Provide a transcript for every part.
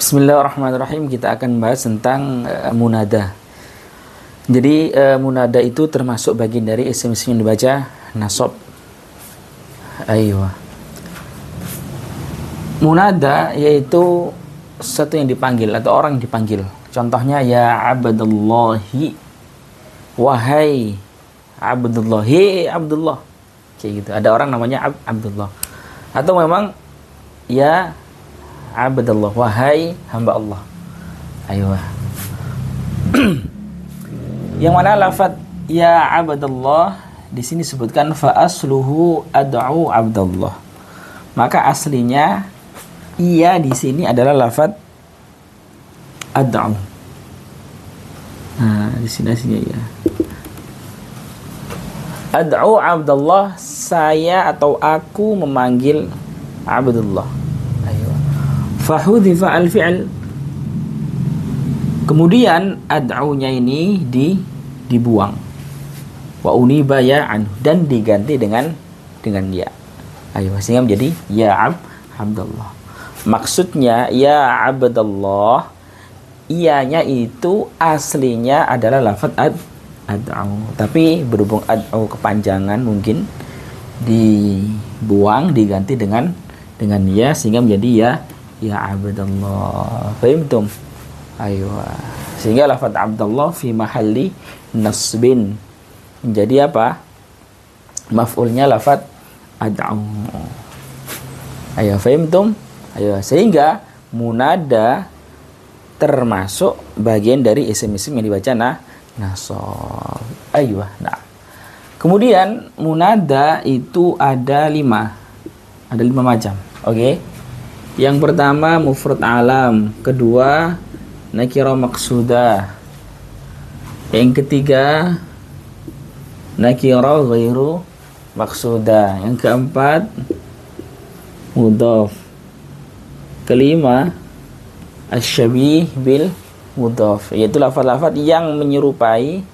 Bismillahirrahmanirrahim. Kita akan bahas tentang munada. Jadi munada itu termasuk bagian dari isim-isim yang dibaca nasab. Aywa. Munada yaitu sesuatu yang dipanggil atau orang yang dipanggil. Contohnya ya abdallahi, wahai abdullahi, Abdullah. Kayak gitu. Ada orang namanya Abdullah. Atau memang ya Abdullah, wahai hamba Allah. Ayo. Yang mana lafaz ya Abdullah di sini sebutkan fa asluhu ad'u Abdullah. Maka aslinya ia di sini adalah lafaz ad'u. Nah, di sini aslinya ya. Ad'u Abdullah, saya atau aku memanggil Abdullah. Fahudhifa al-fi'l. Kemudian ad'unya ini dibuang. Wa uniba ya anhu, dan diganti dengan ya. Ayo, sehingga menjadi ya Abdullah. Maksudnya ya Abdullah, ianya itu aslinya adalah lafaz ad'u. Tapi berhubung ad'u kepanjangan mungkin dibuang diganti dengan ya, sehingga menjadi ya Abdullah. Fahimtum? Ayo. Sehingga lafaz Abdullah fi mahalli nasbin menjadi apa? Maf'ulnya lafaz ad'u. Ayo, fahimtum? Ayo, sehingga munada termasuk bagian dari isim-isim yang dibaca nasab. Ayo. Nah. Kemudian munada itu ada 5 macam. Oke. Yang pertama mufrad alam, kedua nakirah maqsudah, yang ketiga nakirah ghairu maqsudah, yang keempat mudhaf, kelima asyabih bil mudhaf, yaitu lafaz-lafaz yang menyerupai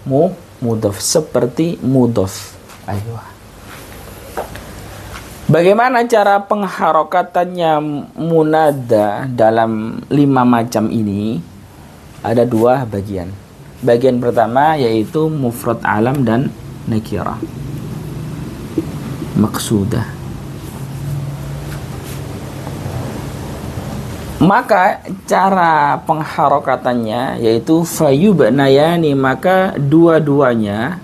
mudhaf seperti mudhaf. Ayo. Bagaimana cara pengharokatannya munada dalam 5 macam ini? Ada 2 bagian. Bagian pertama yaitu mufrad alam dan nakirah maqsudah. Maka cara pengharokatannya yaitu fayubnayani, maka dua-duanya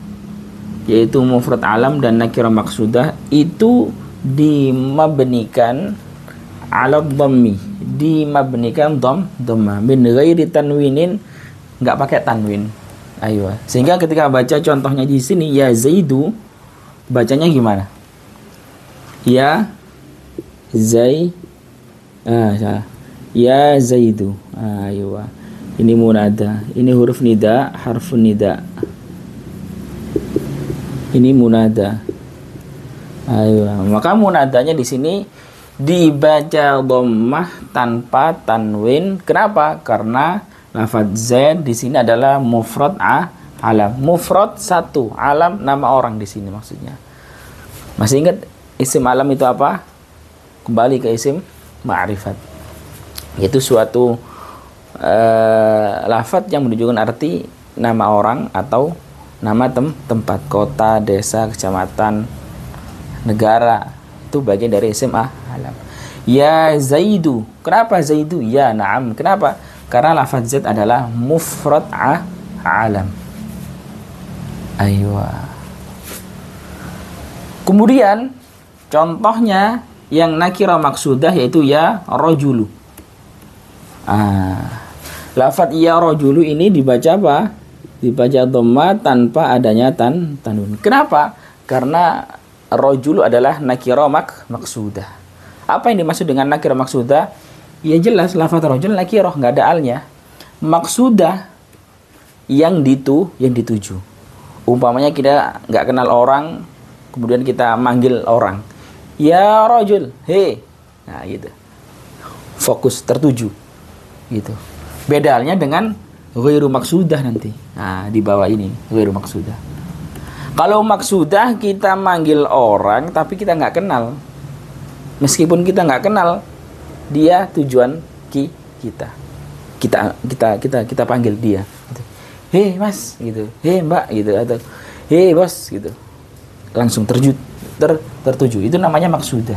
yaitu mufrad alam dan nakirah maqsudah itu dimabnikan ala dhammi, dimabnikan dhamma min ghairi tanwinin, enggak pakai tanwin. Ayo. Sehingga ketika baca contohnya di sini ya Zaidu, bacanya gimana? Ya salah. Ya Zaidu. Ayo. Ini munada, ini huruf nida, harfun nida. Ini munada. Ayo, maka munadanya di sini dibaca dhammah tanpa tanwin. Kenapa? Karena lafaz Z di sini adalah mufrad alam. Mufrad satu, alam nama orang di sini maksudnya. Masih ingat isim alam itu apa? Kembali ke isim ma'rifat. Yaitu suatu lafaz yang menunjukkan arti nama orang atau nama tempat, kota, desa, kecamatan, negara. Itu bagian dari isim alam. Ya Zaidu. Kenapa Zaidu? Ya na'am. Kenapa? Karena lafaz Z adalah mufrad alam. Aywa. Kemudian contohnya yang nakirah maqsudah yaitu ya rajulu. Lafaz ya rajulu ini dibaca apa? Dibaca dhamma tanpa adanya tanwin. Kenapa? Karena rajulu adalah nakirah maqsudah. Apa yang dimaksud dengan nakirah maqsudah? Ya jelas lafaz rajul nakirah, enggak ada alnya. Maqsudah yang dituju. Umpamanya kita enggak kenal orang, kemudian kita manggil orang. Ya rajul, hei. Nah, gitu. Fokus tertuju. Gitu. Beda halnya dengan ghairu maqsudah nanti. Nah, di bawah ini ghairu maqsudah. Kalau maksudah kita manggil orang tapi kita nggak kenal. Meskipun kita nggak kenal, dia tujuan kita. Kita panggil dia. Gitu. Hei mas, gitu. Hei mbak, gitu. Atau hei bos, gitu. Langsung tertuju. Itu namanya maksudah.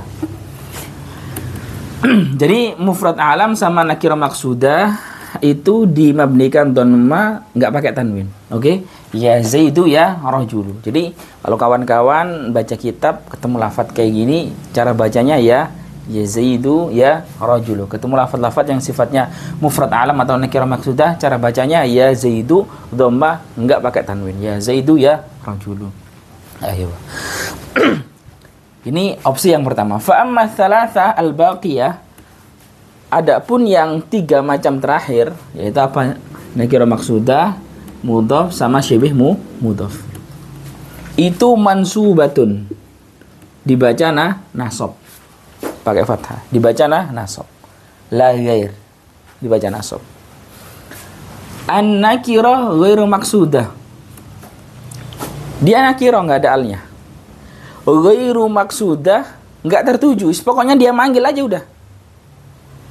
Jadi mufrad alam sama nakirah maksudah itu dimabnikan dhamma, nggak pakai tanwin. Oke? Ya Zaidu ya rajulu. Jadi kalau kawan-kawan baca kitab ketemu lafadz kayak gini, cara bacanya ya Zaidu ya rajulu. Ketemu lafadz-lafadz yang sifatnya mufrad alam atau nakirah maksudah, cara bacanya ya Zaidu dhamma, nggak pakai tanwin. Ya Zaidu ya rajulu. Ayo. Ini opsi yang pertama. Fa amma tsalatsa al-baqiyah, adapun yang 3 macam terakhir, yaitu apa? Nakirah maksudah, mudhaf sama syibih mudhaf. Itu mansubatun. Dibaca nasab. Pakai fathah. Dibaca nasab. La ghair. Dibaca nasab. An-nakirah ghairu maksudah. Dia nakirah, enggak ada alnya. Ghairu maksudah, enggak tertuju. Pokoknya dia manggil aja udah.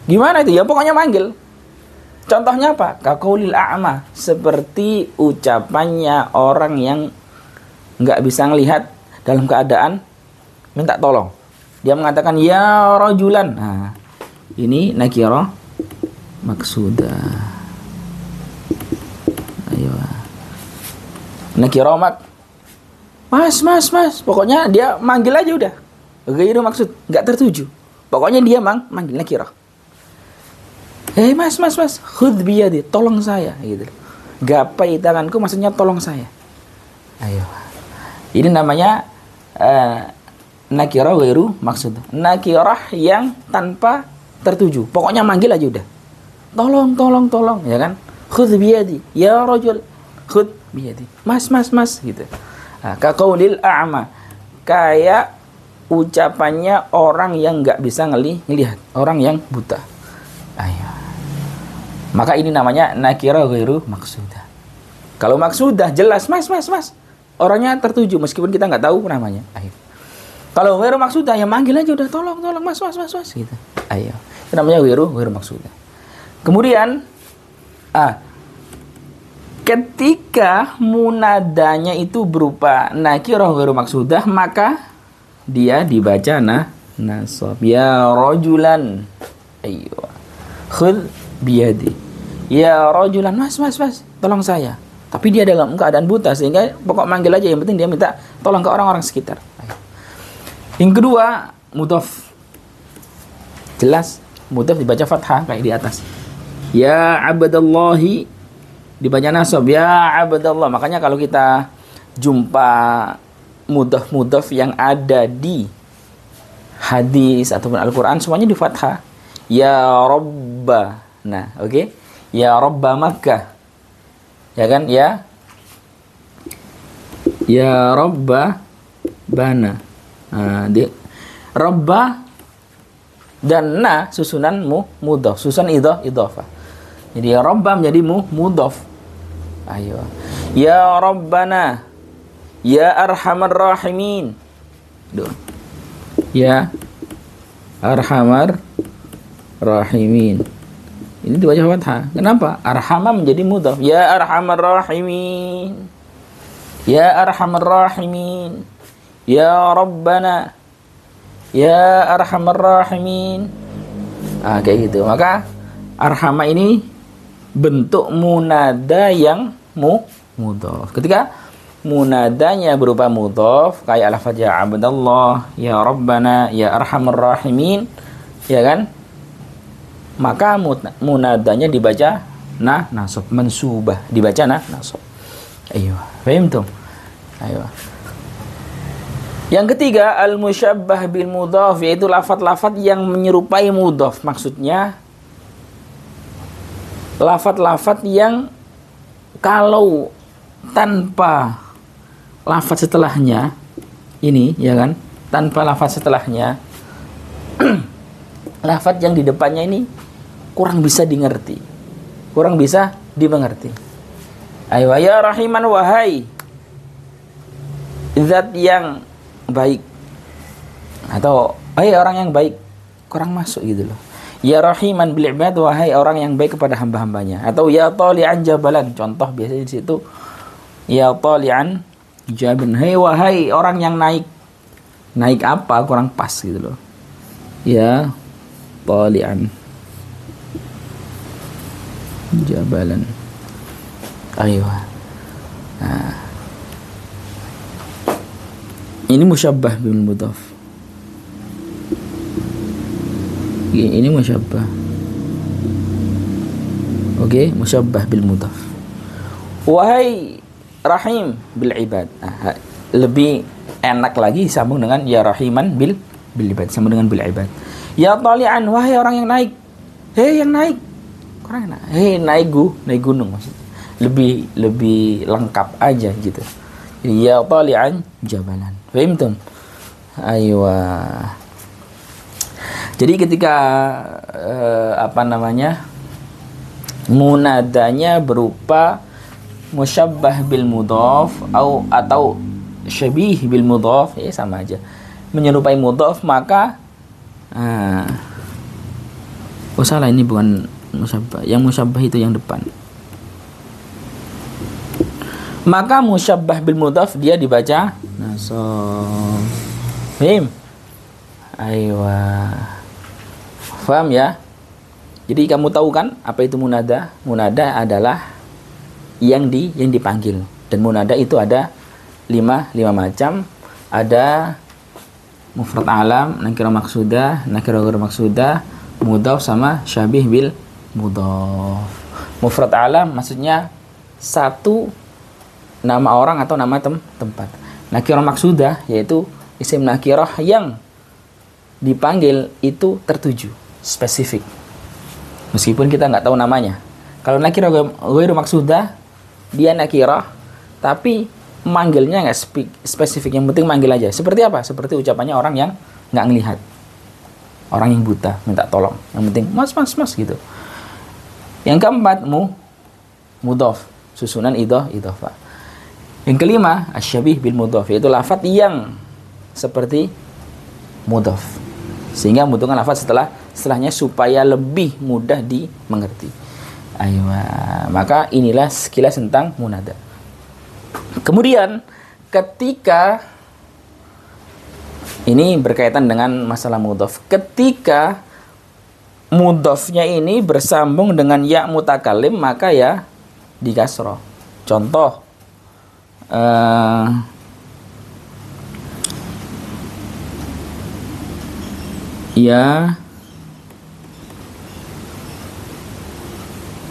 Gimana itu? Ya pokoknya manggil. Contohnya apa? Kaqaulil a'ma, seperti ucapannya orang yang enggak bisa ngelihat dalam keadaan minta tolong. Dia mengatakan ya rajulan. Nah, ini nakirah maksudah. Ayo. Nakirah Mas. Pokoknya dia manggil aja udah. Ghairu maksud, enggak tertuju. Pokoknya dia manggil nakirah. Hei mas, khudh biyadi, tolong saya, gitu. Gapai tanganku, maksudnya tolong saya. Ayo. Ini namanya nakirah ghairu maksud. Nakirah yang tanpa tertuju. Pokoknya manggil aja udah. Tolong, ya kan? Khudh biyadi, ya rajul, khudh biyadi. Mas, gitu. Kaqaulil a'ma, kayak ucapannya orang yang nggak bisa ngelihat, orang yang buta. Ayo. Maka ini namanya nakirah ghairu maksudah. Kalau maksudah jelas mas, orangnya tertuju meskipun kita nggak tahu namanya. Ayo. Kalau ghairu maksudah ya manggil aja udah, tolong mas gitu. Ayo. Itu namanya ghairu maksudah. Kemudian ketika munadanya itu berupa nakirah ghairu maksudah, maka dia dibaca nasab. Ya rajulan. Ayo. Khudh biyadi. Ya rajulan, mas, tolong saya. Tapi dia dalam keadaan buta sehingga pokok manggil aja, yang penting dia minta tolong ke orang-orang sekitar. Ayo. Yang kedua, mudhaf. Jelas, mudhaf dibaca fathah kayak di atas. Ya abdallahi dibaca nasab, ya abdallah. Makanya kalau kita jumpa mudhaf yang ada di hadis ataupun Al-Quran, semuanya di fathah. Ya Rabba. Nah, oke. Ya Rabba Makkah. Ya kan? Ya Rabba Bana. Nah, Rabba dan susunan mudhaf, susunan idhafah. Jadi ya Rabba menjadi mudhaf. Ayo. Ya Rabbana. Ya Arhamar Rahimin. Duh. Ya Arhamar Rahimin. Ini dibaca fathah. Kenapa? Arhamah menjadi mudhaf. Ya Arhamar Rahimin. Ya Arhamar Rahimin. Ya Rabbana. Ya Arhamar Rahimin. Kayak gitu. Maka Arhamah ini bentuk munada yang mudhaf. Ketika munadanya berupa mudhaf, kayak lafaz ya Abdallah, ya Rabbana, ya Arhamar Rahimin, ya kan? Maka munadanya dibaca nasab, mansubah, dibaca nasab. Ayo, paham tuh? Ayo. Yang ketiga, al-musyabbah bil mudhaf, yaitu lafaz-lafaz yang menyerupai mudhaf. Maksudnya lafaz-lafaz yang kalau tanpa lafaz setelahnya ini, ya kan? Tanpa lafaz setelahnya lafaz yang di depannya ini kurang bisa dimengerti. Ayo ya rahiman, wahai zat yang baik, atau orang yang baik, kurang masuk gitu loh. Ya rahiman bil ibad, wahai orang yang baik kepada hamba-hambanya. Atau ya tali'an jabalan, contoh biasanya di situ ya tali'an jabalan, wahai orang yang naik apa, kurang pas gitu loh. Ya tali'an jabalan. Ayo. Nah. Ini musyabbah bil mudhaf. Ini musyabbah. Oke, musyabbah bil mudhaf. Wahai rahim bil ibad. Nah, lebih enak lagi disambung dengan ya rahiman bil ibad, sama dengan bil ibad. Ya tali'an, wahai orang yang naik. Hei yang naik. Orang yang naik. Hei naik gunung maksudnya. Lebih lengkap aja gitu. Ya tali'an jabalan. Fahimtum? Aywa. Jadi ketika munadanya berupa musyabbah bil mudhaf atau syabih bil mudhaf, ya sama aja, menyerupai mudhaf, maka salah, ini bukan musyabbah. Yang musyabbah itu yang depan. Maka musyabbah bil mudhaf dia dibaca nasab. Fahim? Aywa. Faham ya? Jadi kamu tahu kan apa itu munada? Munada adalah yang dipanggil. Dan munada itu ada lima macam. Ada mufrad alam, nakirah maksudah, nakirah ghair maksudah, mudhaf sama syabih bil mudhaf. Mufrad alam maksudnya satu nama orang atau nama tempat. Nakirah maksudah yaitu isim nakirah yang dipanggil itu tertuju, spesifik, meskipun kita nggak tahu namanya. Kalau nakirah ghairu maksudah, dia nakirah tapi manggilnya nggak spesifik, yang penting manggil aja. Seperti apa? Seperti ucapannya orang yang nggak ngelihat, orang yang buta minta tolong, yang penting mas gitu. Yang keempat mudhaf, susunan idhofah. Yang kelima asyabih bil mudhaf, yaitu lafaz yang seperti mudhaf, sehingga membutuhkan lafaz setelahnya supaya lebih mudah dimengerti. Ayo, maka inilah sekilas tentang munada. Kemudian ketika ini berkaitan dengan masalah mudhaf, ketika mudhafnya ini bersambung dengan ya mutakallim, maka ya di kasroh. Contoh ya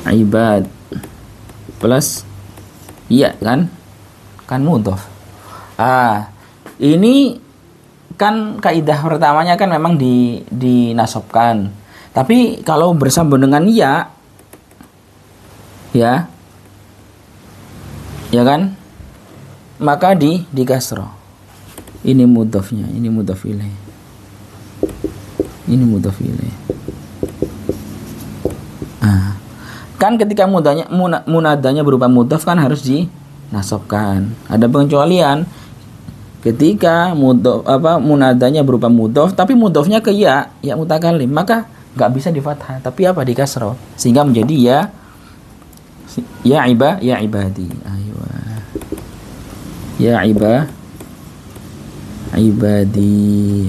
ibad plus ya kan mudhaf. Ini kan kaidah pertamanya kan memang dinasobkan. Tapi kalau bersambung dengan ya kan, maka di kasroh. Ini mudhafnya, ini mudhaf ilaih. Ini mudhaf ilaih. Kan ketika munadanya berupa mudhaf kan harus dinasobkan. Ada pengecualian ketika munadanya berupa mudhaf tapi mudhafnya ke ya mutakallim, maka nggak bisa di fathah, tapi di kasroh, sehingga menjadi ya ibadi. Ayo. Ya ibadi.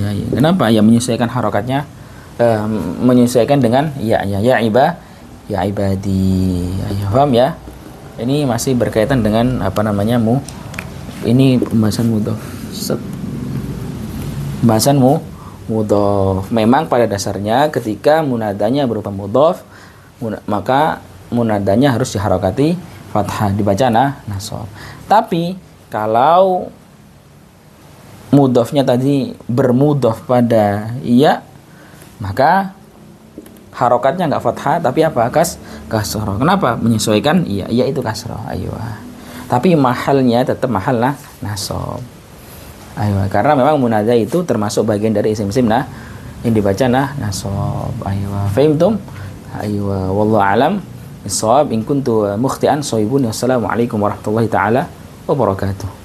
Ayo. Kenapa? Ya menyesuaikan harokatnya, menyesuaikan dengan ya ibadi. Ayo, paham ya? Ini masih berkaitan dengan ini pembahasan mudhaf. Pembahasan mudhaf. Memang pada dasarnya ketika munadanya berupa mudhaf, maka munadanya harus diharokati fathah, dibaca nasab. Tapi kalau mudhafnya tadi bermudhaf pada iya, maka harokatnya nggak fathah tapi kasroh. Kenapa? Menyesuaikan iya itu kasroh. Ayo. Tapi mahalnya tetap mahal nasab. Ayo, karena memang munada itu termasuk bagian dari isim-isim yang dibaca nasab. Ayo, fahimtum? Ayo, wallahu alam bissawab. In kuntu mukhti'an shawibun. Wassalamualaikum warahmatullahi taala wabarakatuh.